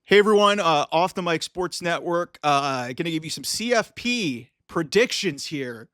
Hey everyone, off the mic Sports Network. Going to give you some CFP predictions here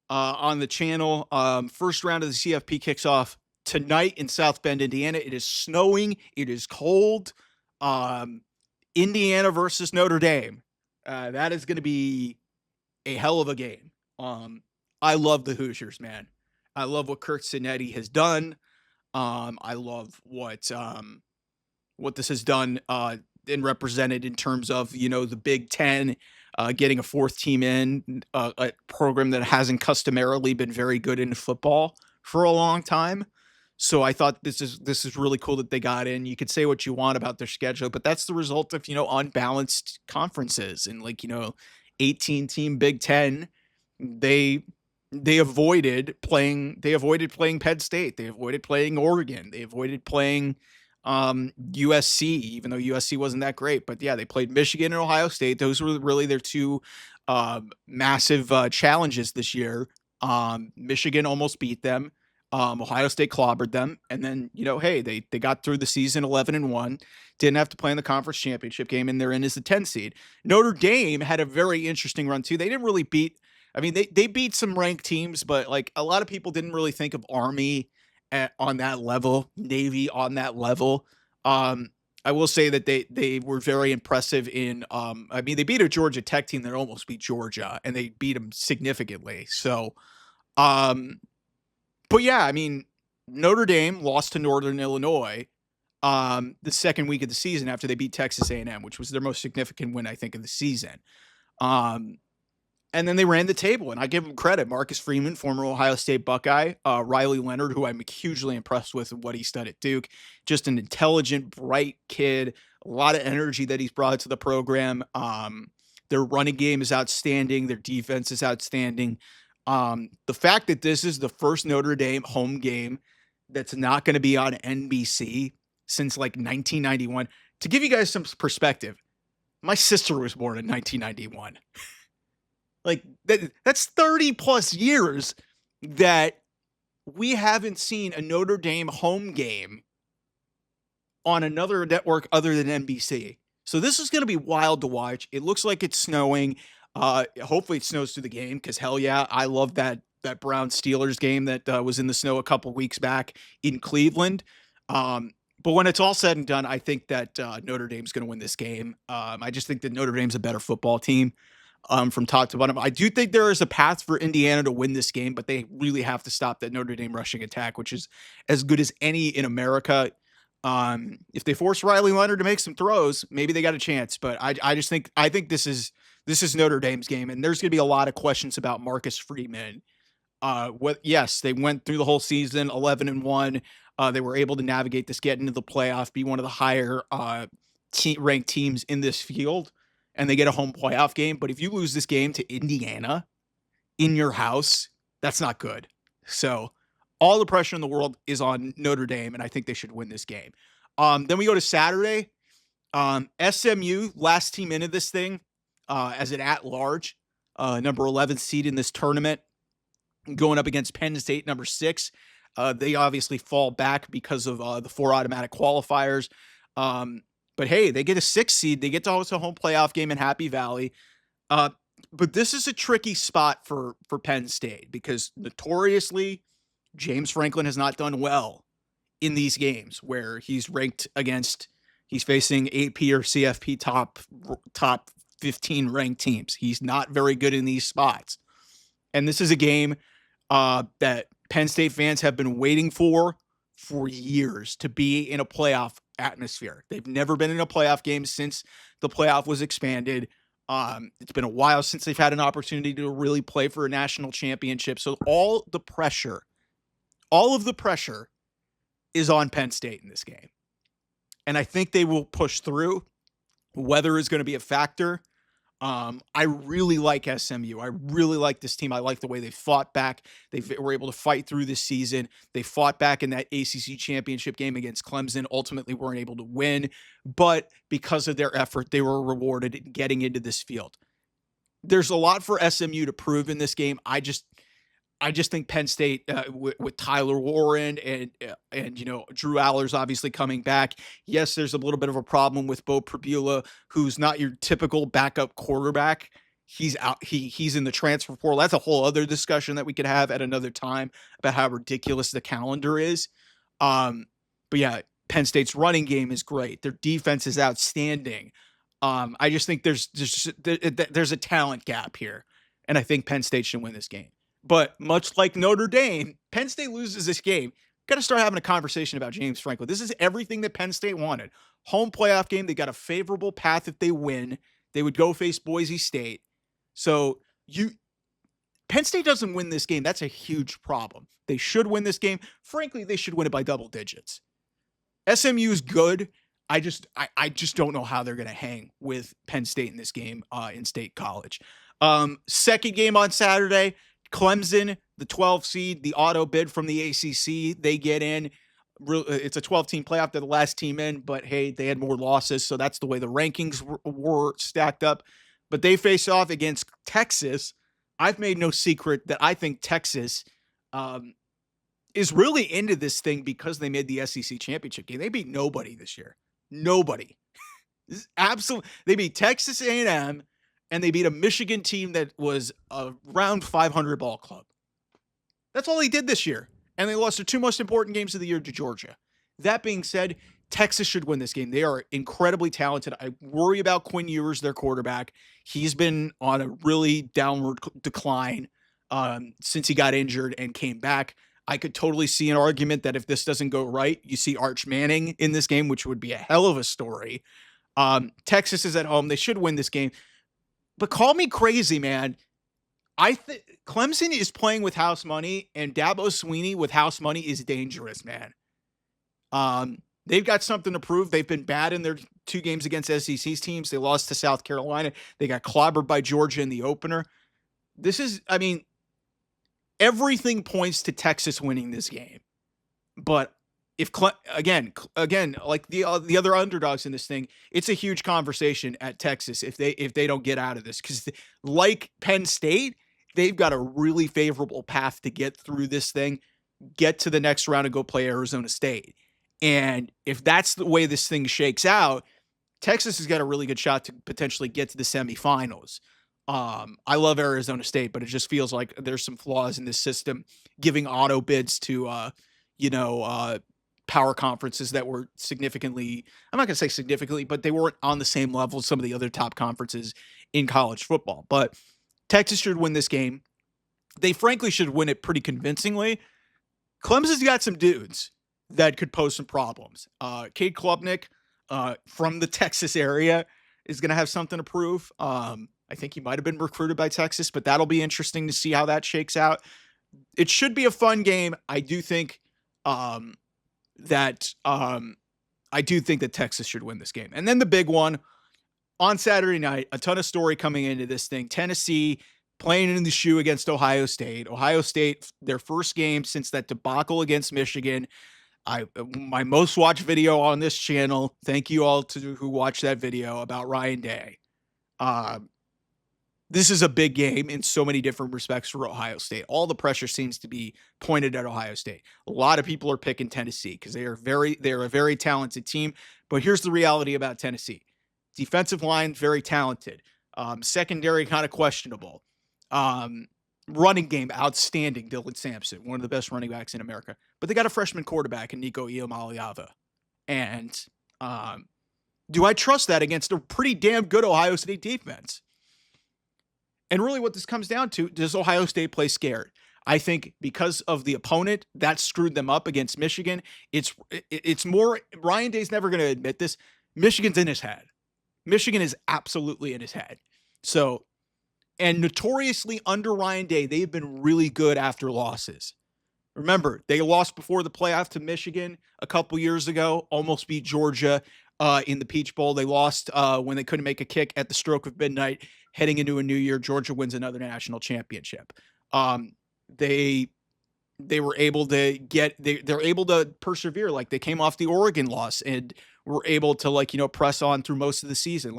on the channel. First round of the CFP kicks off tonight in South Bend, Indiana. It is snowing. It is cold. Um, Indiana versus Notre Dame. That is going to be a hell of a game. I love the Hoosiers, man. I love what Kurt Sinetti has done. I love what this has done and represented in terms of the Big Ten getting a fourth team in a program that hasn't customarily been very good in football for a long time. So I thought this is really cool that they got in. You could say what you want about their schedule, but that's the result of unbalanced conferences and 18 team Big Ten. They they avoided playing Penn State. They avoided playing Oregon. They avoided playing USC, even though USC wasn't that great. But yeah, they played Michigan and Ohio State. Those were really their two massive challenges this year. Michigan almost beat them. Ohio State clobbered them, and then hey, they got through the season 11-1, didn't have to play in the conference championship game, and they're in as the 10 seed. Notre Dame had a very interesting run too. They didn't really beat. I mean, they beat some ranked teams, but like a lot of people didn't really think of Army on that level, Navy on that level. Um, I will say that they were very impressive in. I mean, they beat a Georgia Tech team that almost beat Georgia, and they beat them significantly. So, um, but yeah, I mean, Notre Dame lost to Northern Illinois the second week of the season after they beat Texas A&M, which was their most significant win, I think, of the season. Um, and then they ran the table, and I give them credit. Marcus Freeman, former Ohio State Buckeye, Riley Leonard, who I'm hugely impressed with what he's done at Duke, just an intelligent, bright kid, a lot of energy that he's brought to the program. Their running game is outstanding. Their defense is outstanding. The fact that this is the first Notre Dame home game that's not going to be on NBC since like 1991. To give you guys some perspective, my sister was born in 1991. Like that's 30 plus years that we haven't seen a Notre Dame home game on another network other than NBC. So this is going to be wild to watch. It looks like it's snowing. Hopefully it snows through the game because hell yeah, I love that Brown Steelers game that was in the snow a couple weeks back in Cleveland. But when it's all said and done, I think that Notre Dame's going to win this game. I just think that Notre Dame's a better football team from top to bottom. I do think there is a path for Indiana to win this game, but they really have to stop that Notre Dame rushing attack, which is as good as any in America. If they force Riley Leonard to make some throws, maybe they got a chance. But I think this is Notre Dame's game, and there's going to be a lot of questions about Marcus Freeman. Yes, they went through the whole season 11-1. They were able to navigate this, get into the playoff, be one of the higher ranked teams in this field, and they get a home playoff game. But if you lose this game to Indiana in your house, that's not good. So all the pressure in the world is on Notre Dame, and I think they should win this game. Then we go to Saturday. SMU, last team into this thing as an at-large, number 11 seed in this tournament, going up against Penn State, number 6. They obviously fall back because of the 4 automatic qualifiers. But hey, they get a 6 seed. They get to host a home playoff game in Happy Valley. But this is a tricky spot for Penn State because notoriously James Franklin has not done well in these games where he's facing AP or CFP top 15 ranked teams. He's not very good in these spots. And this is a game that Penn State fans have been waiting for years to be in a playoff atmosphere. They've never been in a playoff game since the playoff was expanded. It's been a while since they've had an opportunity to really play for a national championship. So all of the pressure is on Penn State in this game. And I think they will push through. Weather is going to be a factor. I really like SMU. I really like this team. I like the way they fought back. They were able to fight through this season. They fought back in that ACC championship game against Clemson. Ultimately weren't able to win, but because of their effort, they were rewarded in getting into this field. There's a lot for SMU to prove in this game. I just think Penn State with Tyler Warren and Drew Aller's obviously coming back. Yes, there's a little bit of a problem with Bo Prabula, who's not your typical backup quarterback. He's out. He's in the transfer portal. That's a whole other discussion that we could have at another time about how ridiculous the calendar is. Um, but yeah, Penn State's running game is great. Their defense is outstanding. I just think there's a talent gap here, and I think Penn State should win this game. But much like Notre Dame, Penn State loses this game. Got to start having a conversation about James Franklin. This is everything that Penn State wanted. Home playoff game. They got a favorable path if they win. They would go face Boise State. So Penn State doesn't win this game. That's a huge problem. They should win this game. Frankly, they should win it by double digits. SMU is good. I just don't know how they're going to hang with Penn State in this game in State College. Second game on Saturday, Clemson, the 12 seed, the auto bid from the ACC. They get in. It's a 12-team playoff. They're the last team in, but hey, they had more losses, so that's the way the rankings were stacked up. But they face off against Texas. I've made no secret that I think Texas is really into this thing because they made the SEC championship game. They beat nobody this year. Nobody. This is absolute. They beat Texas A&M, and they beat a Michigan team that was a round 500 ball club. That's all they did this year. And they lost their two most important games of the year to Georgia. That being said, Texas should win this game. They are incredibly talented. I worry about Quinn Ewers, their quarterback. He's been on a really downward decline since he got injured and came back. I could totally see an argument that if this doesn't go right, you see Arch Manning in this game, which would be a hell of a story. Texas is at home. They should win this game. But call me crazy, man. I think Clemson is playing with house money, and Dabo Swinney with house money is dangerous, man. They've got something to prove. They've been bad in their two games against SEC's teams. They lost to South Carolina. They got clobbered by Georgia in the opener. Everything points to Texas winning this game. But if again, like the other underdogs in this thing, it's a huge conversation at Texas if they don't get out of this, because like Penn State, they've got a really favorable path to get through this thing, get to the next round, and go play Arizona State. And if that's the way this thing shakes out, Texas has got a really good shot to potentially get to the semifinals. I love Arizona State, but it just feels like there's some flaws in this system, giving auto bids to, power conferences that were significantly, I'm not going to say significantly, but they weren't on the same level as some of the other top conferences in college football. But Texas should win this game. They frankly should win it pretty convincingly. Clemson's got some dudes that could pose some problems. Cade Klubnik from the Texas area is going to have something to prove. I think he might have been recruited by Texas, but that'll be interesting to see how that shakes out. It should be a fun game. I do think that Texas should win this game. And then the big one on Saturday night, a ton of story coming into this thing. Tennessee playing in the shoe against Ohio State. Ohio State, their first game since that debacle against Michigan. My most watched video on this channel. Thank you all who watched that video about Ryan Day. This is a big game in so many different respects for Ohio State. All the pressure seems to be pointed at Ohio State. A lot of people are picking Tennessee because they're a very talented team. But here's the reality about Tennessee. Defensive line, very talented. Secondary, kind of questionable. Running game, outstanding. Dylan Sampson, one of the best running backs in America. But they got a freshman quarterback in Nico Iamaleava. And do I trust that against a pretty damn good Ohio State defense? And really what this comes down to, does Ohio State play scared? I think because of the opponent, that screwed them up against Michigan. It's more, Ryan Day's never going to admit this, Michigan's in his head. Michigan is absolutely in his head. So, and notoriously under Ryan Day, they've been really good after losses. Remember, they lost before the playoff to Michigan a couple years ago, almost beat Georgia in the Peach Bowl. They lost when they couldn't make a kick at the stroke of midnight. Heading into a new year, Georgia wins another national championship. They were able to they're able to persevere. Like they came off the Oregon loss and were able to press on through most of the season.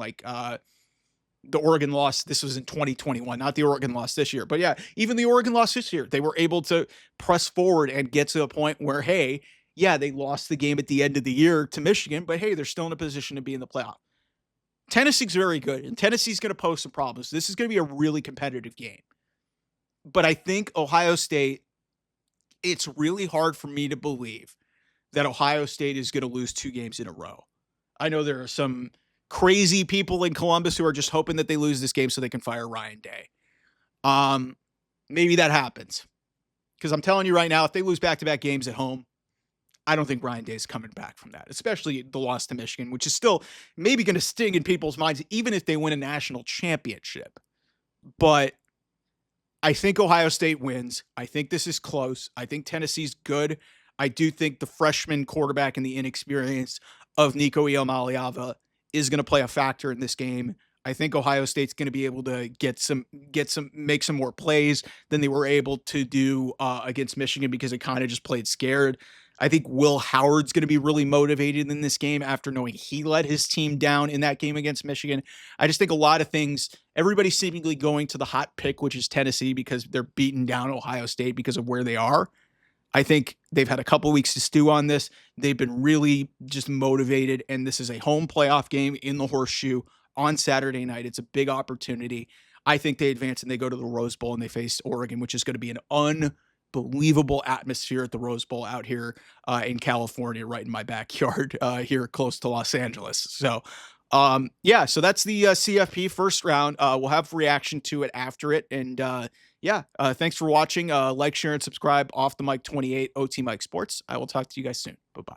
The Oregon loss, this was in 2021, not the Oregon loss this year. But yeah, even the Oregon loss this year, they were able to press forward and get to a point where, hey, yeah, they lost the game at the end of the year to Michigan, but hey, they're still in a position to be in the playoff. Tennessee's very good, and Tennessee's going to pose some problems. This is going to be a really competitive game. But I think Ohio State, it's really hard for me to believe that Ohio State is going to lose 2 games in a row. I know there are some crazy people in Columbus who are just hoping that they lose this game so they can fire Ryan Day. Maybe that happens. Because I'm telling you right now, if they lose back-to-back games at home, I don't think Ryan Day's coming back from that, especially the loss to Michigan, which is still maybe going to sting in people's minds, even if they win a national championship. But I think Ohio State wins. I think this is close. I think Tennessee's good. I do think the freshman quarterback and the inexperience of Nico Iamaleava is going to play a factor in this game. I think Ohio State's going to be able to make some more plays than they were able to do against Michigan because it kind of just played scared. I think Will Howard's going to be really motivated in this game after knowing he let his team down in that game against Michigan. I just think a lot of things, everybody's seemingly going to the hot pick, which is Tennessee, because they're beating down Ohio State because of where they are. I think they've had a couple weeks to stew on this. They've been really just motivated, and this is a home playoff game in the Horseshoe on Saturday night. It's a big opportunity. I think they advance and they go to the Rose Bowl and they face Oregon, which is going to be an unbelievable atmosphere at the Rose Bowl out here in California, right in my backyard here close to Los Angeles. So, yeah, so that's the CFP first round. We'll have reaction to it after it. And yeah, thanks for watching. Like, share, and subscribe. Off the Mic 28, OT Mike Sports. I will talk to you guys soon. Bye-bye.